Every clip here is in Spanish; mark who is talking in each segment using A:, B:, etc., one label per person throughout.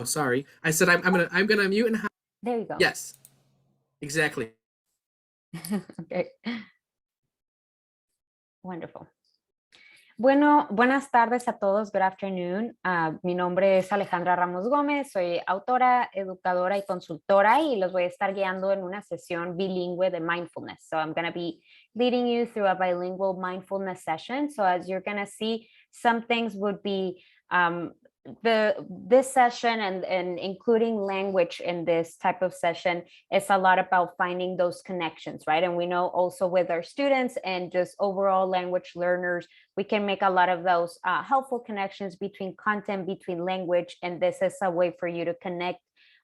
A: sorry. I said I'm gonna mute and
B: There you go.
A: yes, exactly.
B: Okay. Wonderful. Bueno, buenas tardes a todos. Good afternoon. Mi nombre es Alejandra Ramos Gómez. Soy autora, educadora y consultora y los voy a estar guiando en una sesión bilingüe de mindfulness. So I'm going to be leading you through a bilingual mindfulness session. So as you're going to see, some things would be this session and including language in this type of session is a lot about finding those connections, right? And we know also with our students and just overall language learners, we can make a lot of those helpful connections between content, between language, and this is a way for you to connect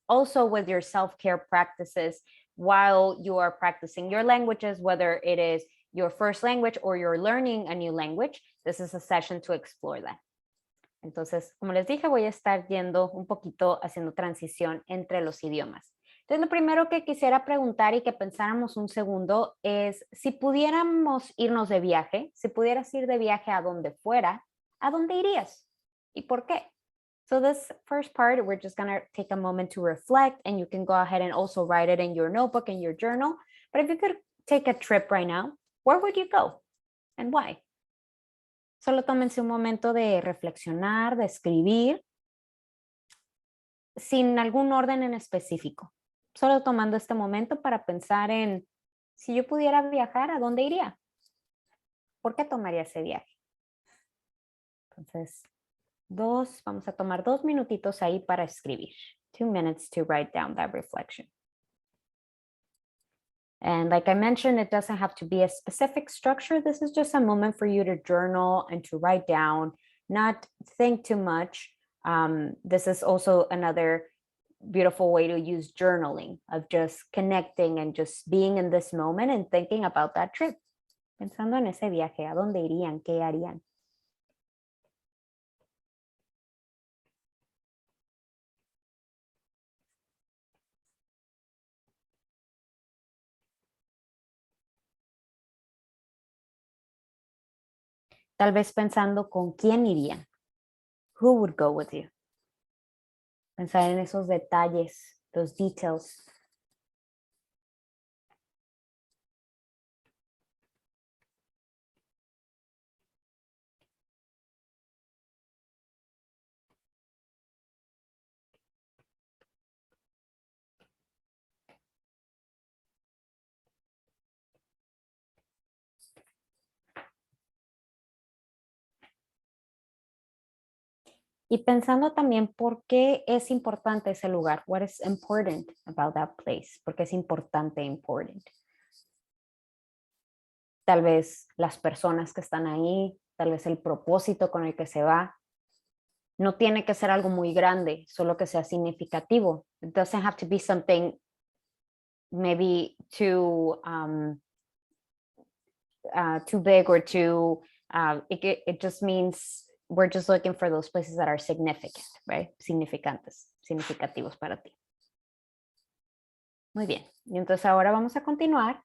B: also with your self-care practices while you are practicing your languages, whether it is your first language or you're learning a new language. This is a session to explore that. Entonces, como les dije, voy a estar yendo un poquito haciendo transición entre los idiomas. Entonces, lo primero que quisiera preguntar y que pensáramos un segundo es si pudiéramos irnos de viaje, si pudieras ir de viaje a donde fuera, ¿a dónde irías? ¿Y por qué? So this first part, we're just going to take a moment to reflect and you can go ahead and also write it in your notebook and your journal. But if you could take a trip right now, where would you go and why? Solo tómense un momento de reflexionar, de escribir, sin algún orden en específico. Solo tomando este momento para pensar en, si yo pudiera viajar, ¿a dónde iría? ¿Por qué tomaría ese viaje? Entonces, vamos a tomar 2 minutitos ahí para escribir. 2 minutes to write down that reflection. And like I mentioned, it doesn't have to be a specific structure. This is just a moment for you to journal and to write down, not think too much. This is also another beautiful way to use journaling, of just connecting and just being in this moment and thinking about that trip. Pensando en ese viaje, ¿a dónde irían? ¿Qué harían? Tal vez pensando con quién irían. Who would go with you? Pensar en esos detalles, those details. Y pensando también por qué es importante ese lugar. What is important about that place? ¿Por qué es importante, important? Tal vez las personas que están ahí, tal vez el propósito con el que se va. No tiene que ser algo muy grande, solo que sea significativo. It doesn't have to be something maybe too big or too, it just means we're just looking for those places that are significant, right? Significativos para ti. Muy bien. Y entonces ahora vamos a continuar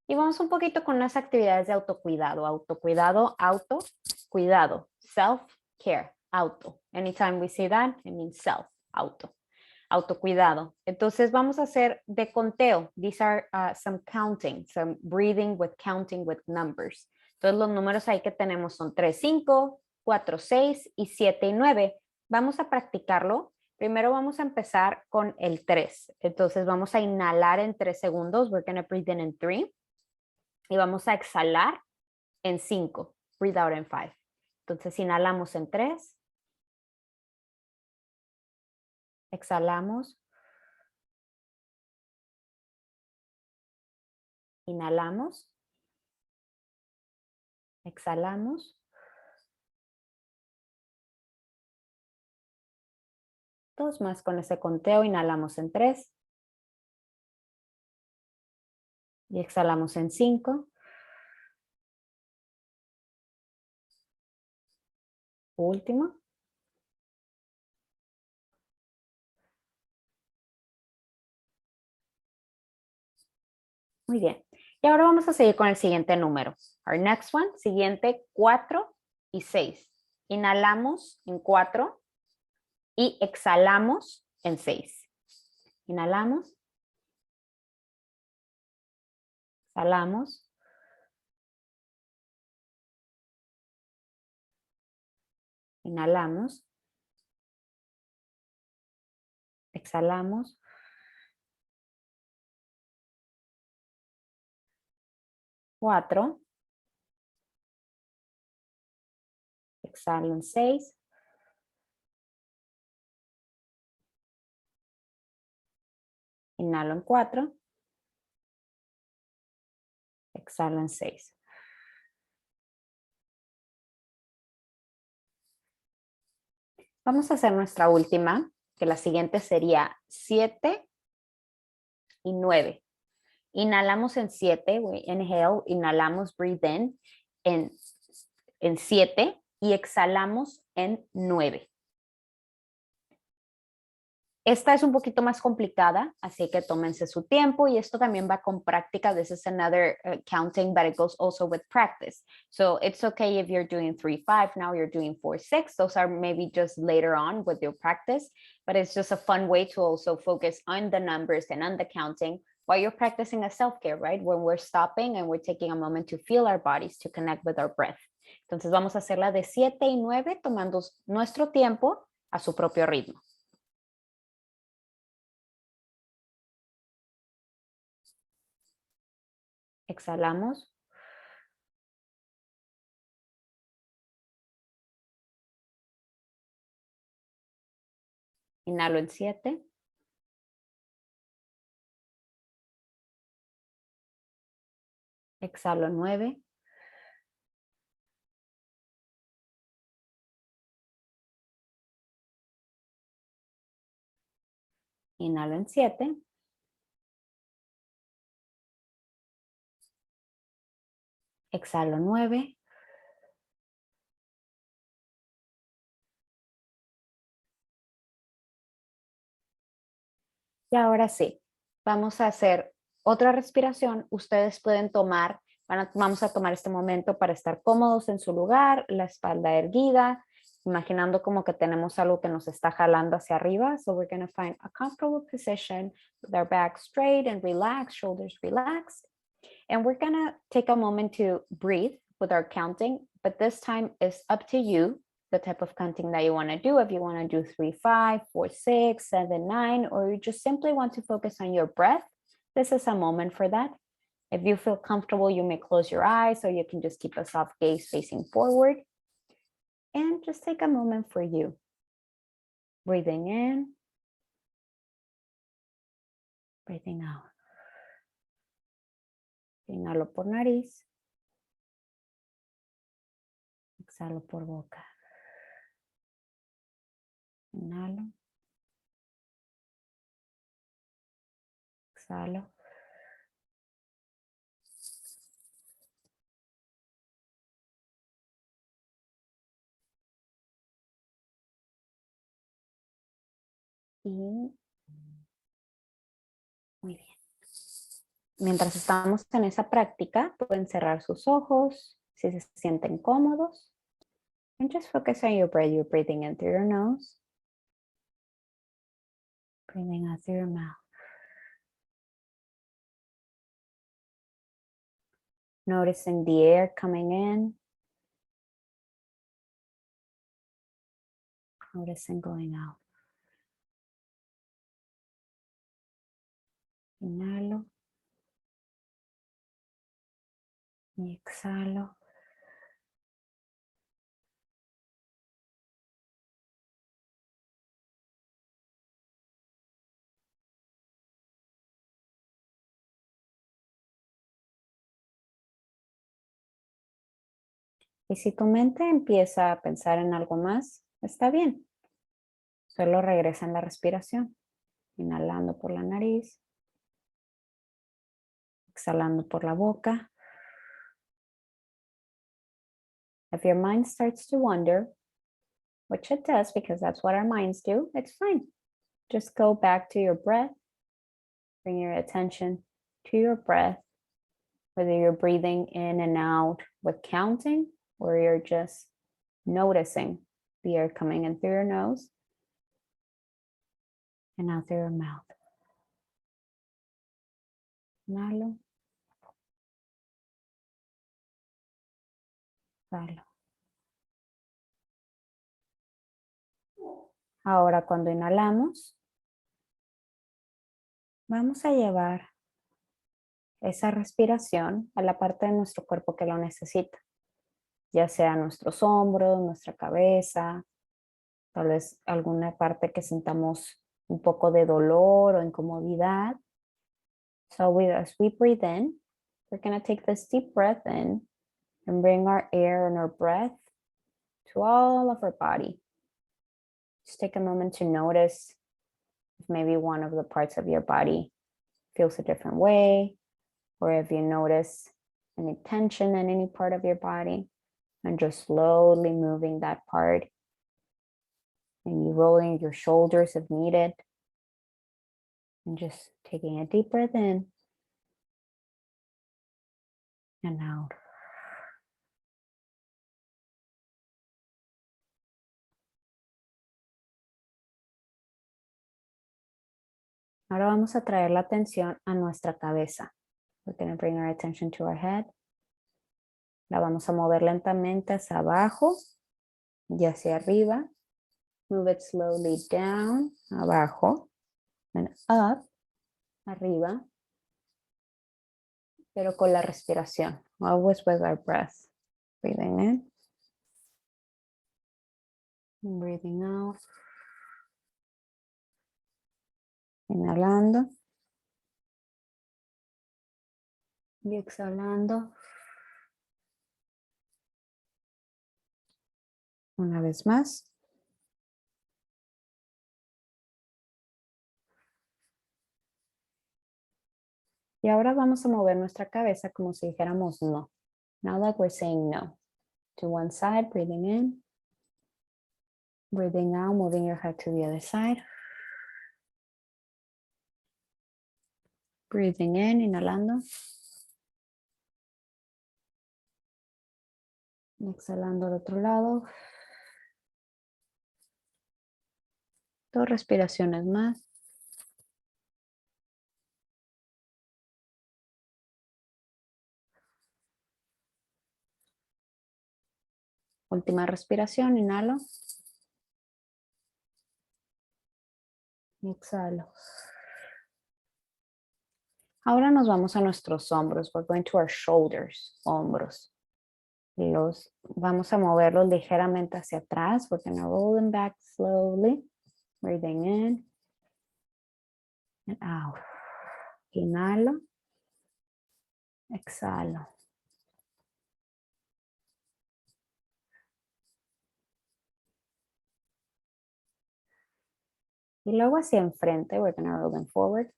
B: y vamos un poquito con unas actividades de autocuidado. Autocuidado, autocuidado. Self-care, auto. Anytime we say that, it means self, auto. Autocuidado. Entonces vamos a hacer de conteo. These are some counting, some breathing with counting with numbers. Entonces los números ahí que tenemos son 3, 5, 4, 6 y 7 y 9. Vamos a practicarlo. Primero vamos a empezar con el 3. Entonces vamos a inhalar en 3 segundos. We're going to breathe in 3. Y vamos a exhalar en 5. Breathe out in 5. Entonces inhalamos en 3. Exhalamos. Inhalamos. Exhalamos. Dos más con ese conteo. Inhalamos en 3. Y exhalamos en 5. Último. Muy bien. Y ahora vamos a seguir con el siguiente número. Our next one, siguiente, 4 y 6. Inhalamos en 4 y exhalamos en 6. Inhalamos. Exhalamos. Inhalamos. Exhalamos. 4. Exhalo en 6. Inhalo en 4. Exhalo en 6. Vamos a hacer nuestra última, que la siguiente sería 7 y 9. Inhalamos en 7, we inhale, inhalamos, breathe in, en 7 y exhalamos en 9. Esta es un poquito más complicada, así que tómense su tiempo y esto también va con práctica. This is another counting, but it goes also with practice. So it's okay if you're doing 3-5, now you're doing 4-6. Those are maybe just later on with your practice, but it's just a fun way to also focus on the numbers and on the counting while you're practicing a self-care, right? When we're stopping and we're taking a moment to feel our bodies, to connect with our breath. Entonces vamos a hacerla de 7 y 9 tomando nuestro tiempo a su propio ritmo. Exhalamos. Inhalo en 7. Exhalo en 9. Inhalo en 7. Exhalo 9. Y ahora sí, vamos a hacer otra respiración. Ustedes pueden tomar, vamos a tomar este momento para estar cómodos en su lugar, la espalda erguida, imaginando como que tenemos algo que nos está jalando hacia arriba. So we're going to find a comfortable position with our back straight and relaxed, shoulders relaxed. And we're going to take a moment to breathe with our counting, but this time is up to you, the type of counting that you want to do. If you want to do 3-5, 4-6, 7-9, or you just simply want to focus on your breath, this is a moment for that. If you feel comfortable, you may close your eyes, or you can just keep a soft gaze facing forward. And just take a moment for you. Breathing in, breathing out. Inhalo por nariz. Exhalo por boca. Inhalo. Exhalo. Y muy bien. Mientras estamos en esa práctica, pueden cerrar sus ojos si se sienten cómodos. And just focus on your breath. You're breathing in through your nose. Breathing out through your mouth. Noticing the air coming in. Noticing going out. Inhalo. Y exhalo. Y si tu mente empieza a pensar en algo más, está bien. Solo regresa en la respiración. Inhalando por la nariz. Exhalando por la boca. If your mind starts to wander, which it does because that's what our minds do, it's fine. Just go back to your breath. Bring your attention to your breath, whether you're breathing in and out with counting or you're just noticing the air coming in through your nose. and out through your mouth. Inhalo. Exhalo. Ahora cuando inhalamos, vamos a llevar esa respiración a la parte de nuestro cuerpo que lo necesita, ya sea nuestros hombros, nuestra cabeza, tal vez alguna parte que sintamos un poco de dolor o incomodidad. So as we breathe in, we're going to take this deep breath in and bring our air and our breath to all of our body. Just take a moment to notice if maybe one of the parts of your body feels a different way, or if you notice any tension in any part of your body, and just slowly moving that part. Maybe rolling your shoulders if needed, and just taking a deep breath in and out. Ahora vamos a traer la atención a nuestra cabeza. We're going to bring our attention to our head. La vamos a mover lentamente hacia abajo y hacia arriba. Move it slowly down, abajo, and up, arriba, pero con la respiración. Always with our breath. Breathing in. And breathing out. Inhalando. Y exhalando. Una vez más. Y ahora vamos a mover nuestra cabeza como si dijéramos no. Now that we're saying no. To one side, breathing in. Breathing out, moving your head to the other side. Breathing in, inhalando. Exhalando al otro lado. 2 respiraciones más. Última respiración, inhalo. Y exhalo. Ahora nos vamos a nuestros hombros. We're going to our shoulders, hombros. Los vamos a moverlos ligeramente hacia atrás. We're going to roll them back slowly. Breathing in and out. Inhalo. Exhalo. Y luego hacia enfrente, we're going to roll them forward.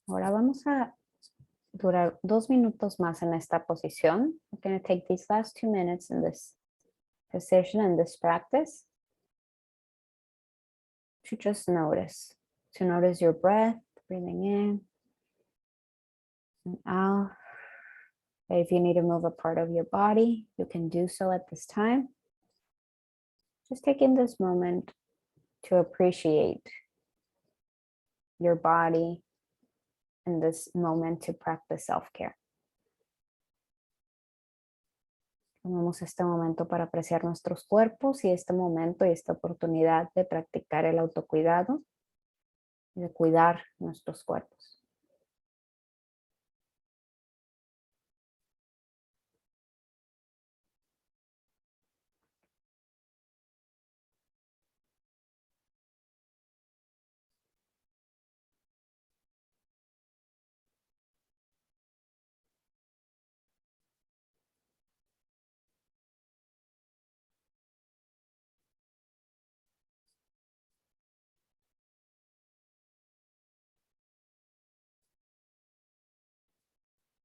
B: Ahora vamos a durar 2 minutos más en esta posición. We're going to take these last 2 minutes in this position and this practice to just notice. To notice your breath, breathing in and out. If you need to move a part of your body, you can do so at this time. Just taking this moment to appreciate your body in this moment to practice self-care. Tomemos este momento para apreciar nuestros cuerpos y este momento y esta oportunidad de practicar el autocuidado y de cuidar nuestros cuerpos.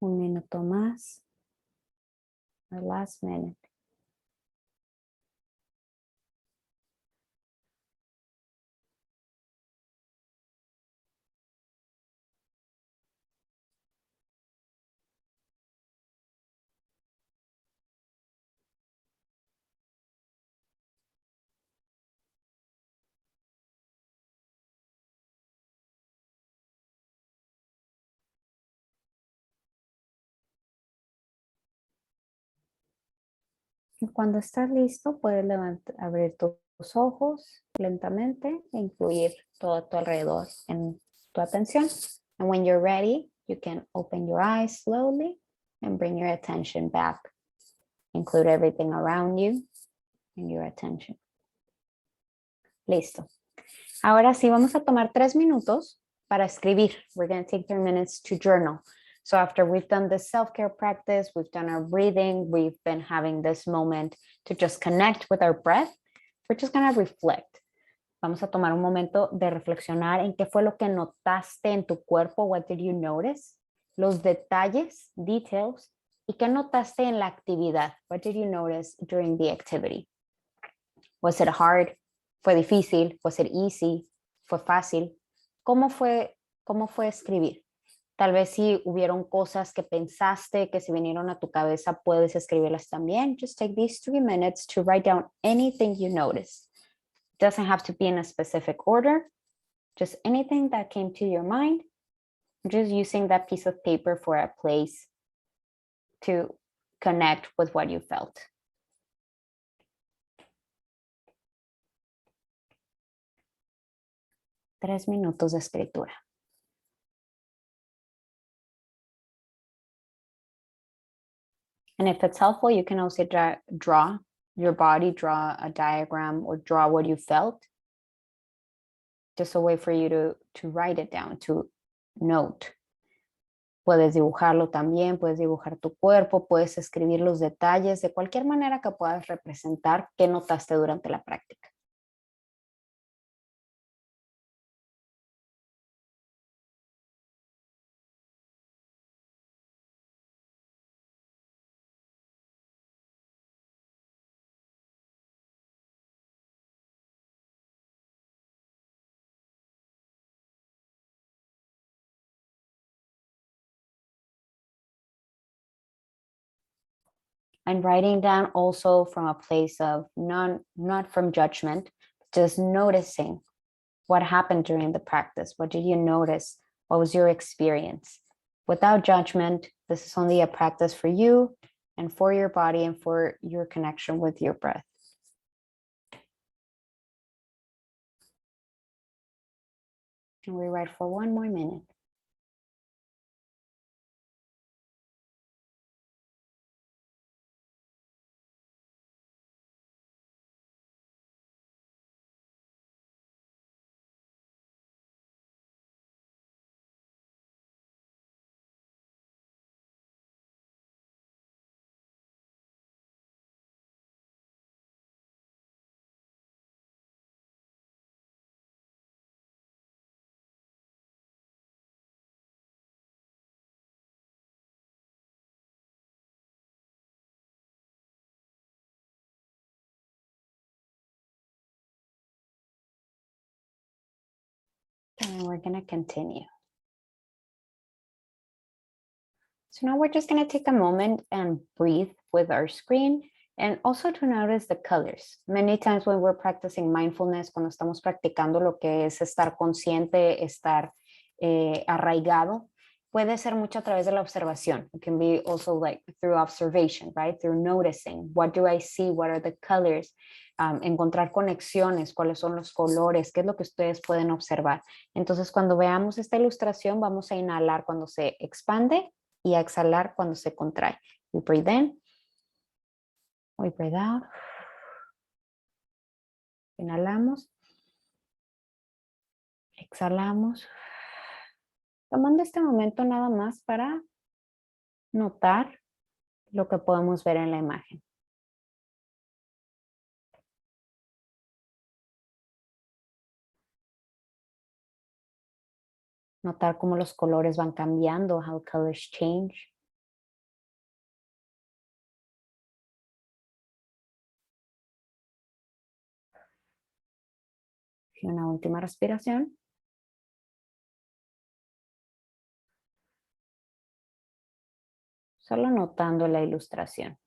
B: Un minuto más. Our last minute. Y cuando estás listo, puedes abrir tus ojos lentamente e incluir todo a tu alrededor en tu atención. And when you're ready, you can open your eyes slowly and bring your attention back. Include everything around you and your attention. Listo. Ahora sí, vamos a tomar 3 minutos para escribir. We're going to take 3 minutes to journal. So after we've done this self-care practice, we've done our breathing, we've been having this moment to just connect with our breath, we're just going to reflect. Vamos a tomar un momento de reflexionar en qué fue lo que notaste en tu cuerpo, what did you notice, los detalles, details, y qué notaste en la actividad, what did you notice during the activity. Was it hard? ¿Fue difícil? Was it easy? ¿Fue fácil? ¿Cómo fue escribir? Tal vez si hubieron cosas que pensaste que se vinieron a tu cabeza, puedes escribirlas también. Just take these 3 minutes to write down anything you notice. It doesn't have to be in a specific order. Just anything that came to your mind. Just using that piece of paper for a place to connect with what you felt. Tres minutos de escritura. And if it's helpful, you can also draw your body, draw a diagram, or draw what you felt. Just a way for you to write it down, to note. Puedes dibujarlo también, puedes dibujar tu cuerpo, puedes escribir los detalles, de cualquier manera que puedas representar qué notaste durante la práctica. I'm writing down also from a place of not from judgment, just noticing what happened during the practice. What did you notice? What was your experience? Without judgment, this is only a practice for you and for your body and for your connection with your breath. And we write for 1 more minute. And we're going to continue. So now we're just going to take a moment and breathe with our screen and also to notice the colors. Many times when we're practicing mindfulness, cuando estamos practicando lo que es estar consciente, estar arraigado, puede ser mucho a través de la observación. It can be also like through observation, right? Through noticing. What do I see? What are the colors? Encontrar conexiones, cuáles son los colores, qué es lo que ustedes pueden observar. Entonces, cuando veamos esta ilustración, vamos a inhalar cuando se expande y a exhalar cuando se contrae. We breathe in. We breathe out. Inhalamos. Exhalamos. Tomando este momento nada más para notar lo que podemos ver en la imagen. Notar cómo los colores van cambiando, how colors change. Y una última respiración. Solo notando la ilustración.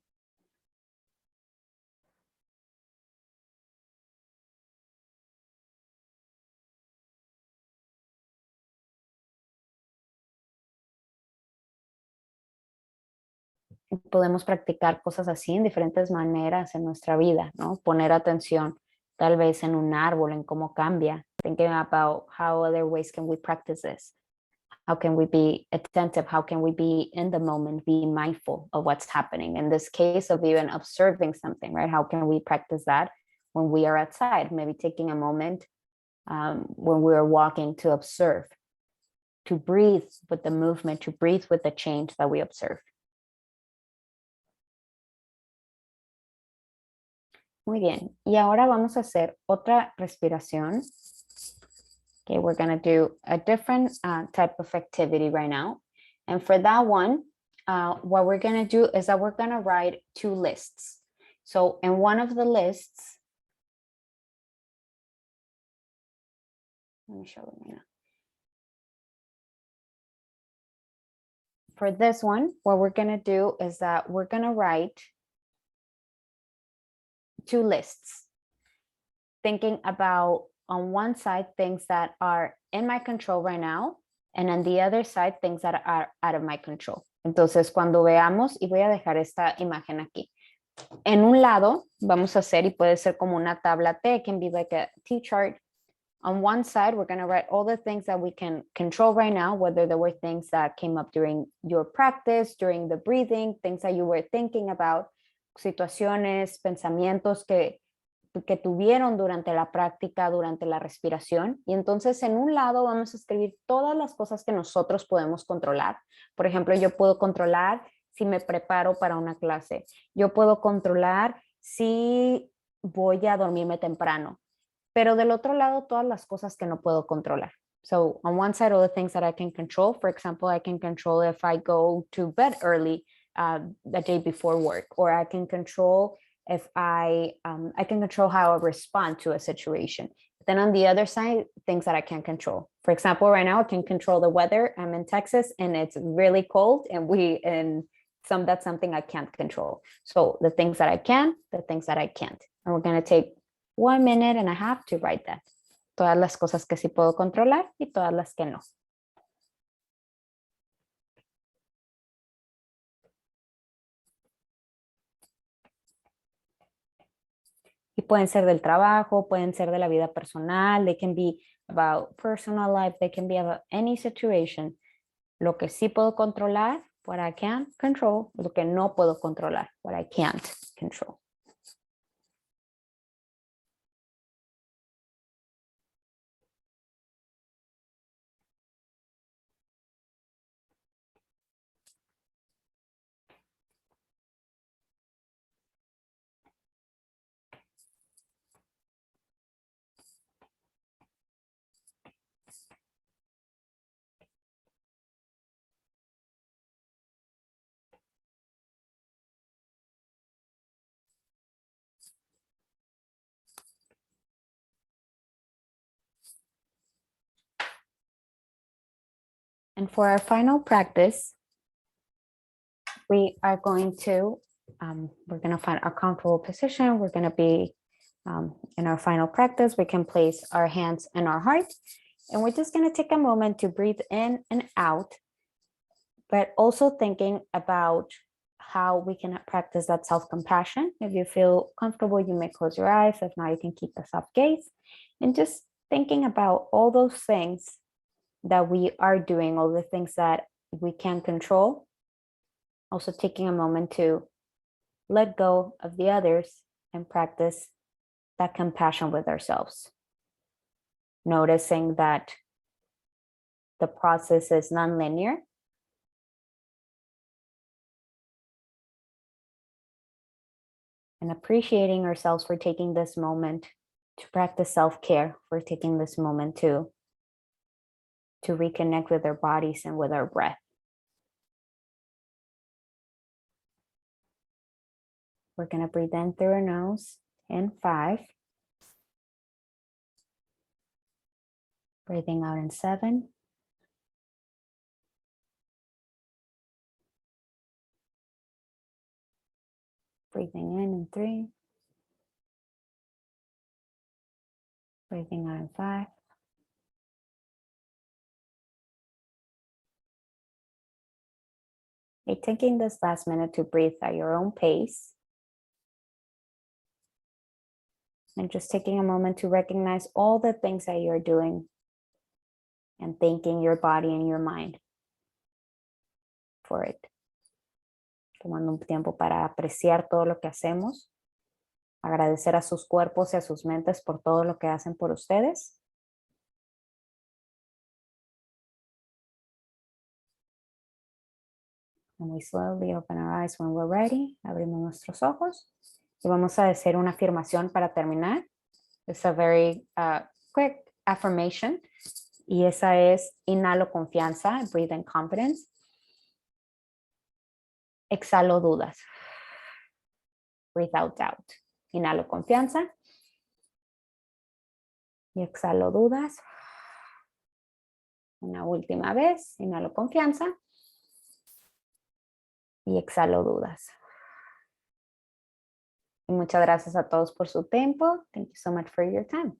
B: podemos practicar cosas así en diferentes maneras en nuestra vida, ¿no? Poner atención tal vez en un árbol, en cómo cambia. Thinking about how other ways can we practice this. How can we be attentive? How can we be in the moment, be mindful of what's happening? In this case of even observing something, right? How can we practice that when we are outside? Maybe taking a moment when we are walking to observe, to breathe with the movement, to breathe with the change that we observe. Muy bien. Y ahora vamos a hacer otra respiración. Okay, we're going to do a different type of activity right now. And for that one, what we're going to do is that we're going to write two lists. So in one of the lists, let me show you now. For this one, what we're going to do is that we're going to write two lists, thinking about on one side things that are in my control right now, and on the other side things that are out of my control. Entonces, cuando veamos, y voy a dejar esta imagen aquí, en un lado vamos a hacer, y puede ser como una tabla T, it can be like a T-chart. On one side, we're going to write all the things that we can control right now, whether there were things that came up during your practice, during the breathing, things that you were thinking about, situaciones, pensamientos que tuvieron durante la práctica, durante la respiración. Y entonces en un lado vamos a escribir todas las cosas que nosotros podemos controlar. Por ejemplo, yo puedo controlar si me preparo para una clase. Yo puedo controlar si voy a dormirme temprano. Pero del otro lado, todas las cosas que no puedo controlar. So on one side, all the things that I can control. For example, I can control if I go to bed early the day before work, or I can control if I can control how I respond to a situation. Then on the other side, things that I can't control. For example, right now I can control the weather. I'm in Texas and it's really cold, and that's something I can't control. So the things that I can, the things that I can't. And we're going to take 1.5 minutes to write that. Todas las cosas que sí puedo controlar y todas las que no. Y pueden ser del trabajo, pueden ser de la vida personal, they can be about personal life, they can be about any situation. Lo que sí puedo controlar, what I can control, lo que no puedo controlar, what I can't control. And for our final practice, we are going to, we're going to find a comfortable position. We're going to be in our final practice. We can place our hands in our heart. And we're just going to take a moment to breathe in and out, but also thinking about how we can practice that self-compassion. If you feel comfortable, you may close your eyes. If not, you can keep a soft gaze. And just thinking about all those things that we are doing, all the things that we can control. Also taking a moment to let go of the others and practice that compassion with ourselves. Noticing that the process is non-linear. And appreciating ourselves for taking this moment to practice self-care, for taking this moment to reconnect with our bodies and with our breath. We're going to breathe in through our nose in 5. Breathing out in 7. Breathing in 3. Breathing out in 5. Okay, taking this last minute to breathe at your own pace. And just taking a moment to recognize all the things that you're doing and thanking your body and your mind for it. Tomando un tiempo para apreciar todo lo que hacemos. Agradecer a sus cuerpos y a sus mentes por todo lo que hacen por ustedes. And we slowly open our eyes when we're ready. Abrimos nuestros ojos. Y vamos a decir una afirmación para terminar. It's a very quick affirmation. Y esa es: inhalo confianza, breathe in confidence. Exhalo dudas, breathe out doubt. Inhalo confianza. Y exhalo dudas. Una última vez, inhalo confianza. Y exhalo dudas. Y muchas gracias a todos por su tiempo. Thank you so much for your time.